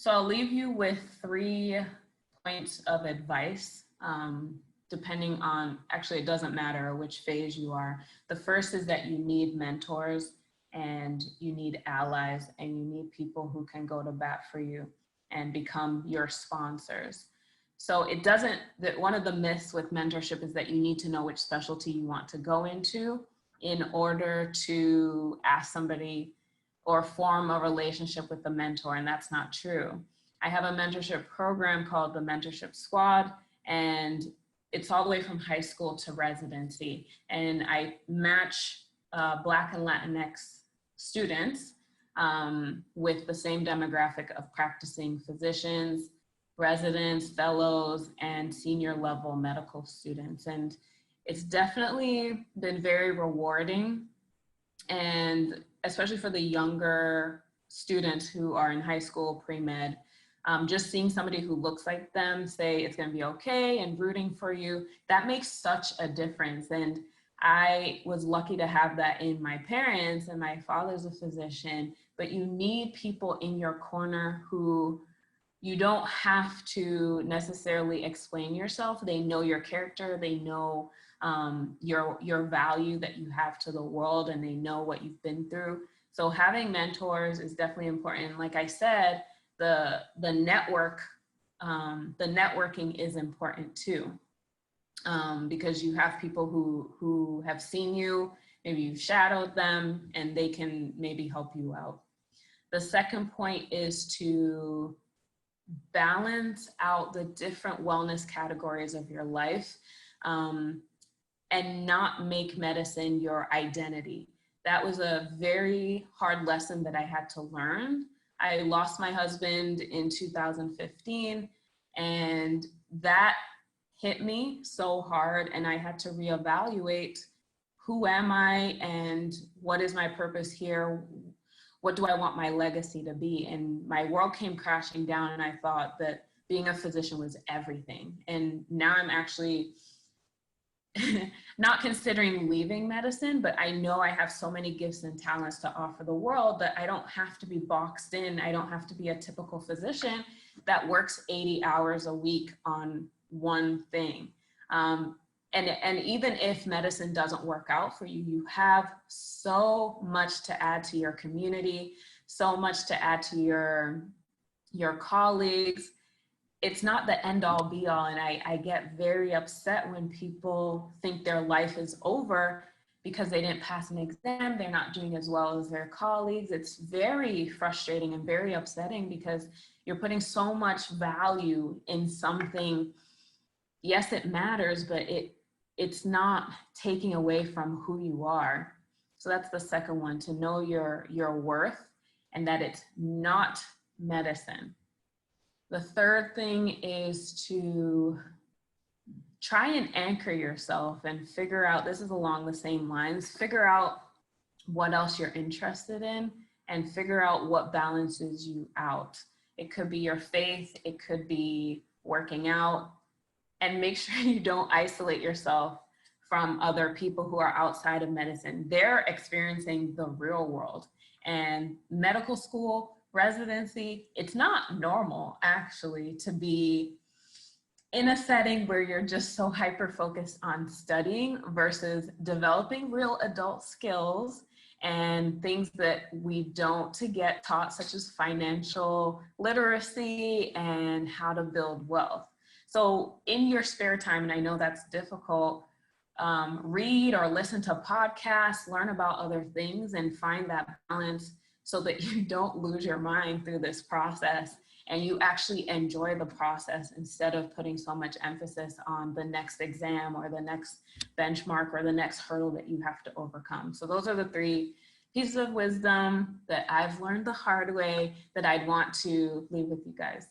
So I'll leave you with 3 points of advice, depending on, actually it doesn't matter which phase you are. The first is that you need mentors and you need allies and you need people who can go to bat for you and become your sponsors. So it doesn't, that one of the myths with mentorship is that you need to know which specialty you want to go into in order to ask somebody or form a relationship with the mentor, and that's not true. I have a mentorship program called the Mentorship Squad, and it's all the way from high school to residency. And I match Black and Latinx students with the same demographic of practicing physicians, residents, fellows, and senior level medical students. And it's definitely been very rewarding, and especially for the younger students who are in high school, pre-med, just seeing somebody who looks like them say it's gonna be okay and rooting for you, that makes such a difference. And I was lucky to have that in my parents, and my father's a physician, but you need people in your corner who you don't have to necessarily explain yourself. They know your character, they know your value that you have to the world, and they know what you've been through. So having mentors is definitely important. Like I said, the networking is important too, because you have people who have seen you, maybe you've shadowed them, and they can maybe help you out. The second point is to balance out the different wellness categories of your life, and not make medicine your identity. That was a very hard lesson that I had to learn. I lost my husband in 2015, and that hit me so hard, and I had to reevaluate, who am I and what is my purpose here? What do I want my legacy to be? And my world came crashing down, and I thought that being a physician was everything. And now I'm actually not considering leaving medicine, but I know I have so many gifts and talents to offer the world that I don't have to be boxed in. I don't have to be a typical physician that works 80 hours a week on one thing. And even if medicine doesn't work out for you, you have so much to add to your community, so much to add to your colleagues. It's not the end all be all. And I get very upset when people think their life is over because they didn't pass an exam, they're not doing as well as their colleagues. It's very frustrating and very upsetting because you're putting so much value in something. Yes, it matters, but it's not taking away from who you are. So that's the second one, to know your worth and that it's not medicine. The third thing is to try and anchor yourself and figure out, this is along the same lines, figure out what else you're interested in and figure out what balances you out. It could be your faith, it could be working out, and make sure you don't isolate yourself from other people who are outside of medicine. They're experiencing the real world, and medical school, residency, it's not normal actually to be in a setting where you're just so hyper-focused on studying versus developing real adult skills and things that we don't get taught, such as financial literacy and how to build wealth. So in your spare time, and I know that's difficult, read or listen to podcasts, learn about other things, and find that balance so that you don't lose your mind through this process and you actually enjoy the process instead of putting so much emphasis on the next exam or the next benchmark or the next hurdle that you have to overcome. So those are the 3 pieces of wisdom that I've learned the hard way that I'd want to leave with you guys.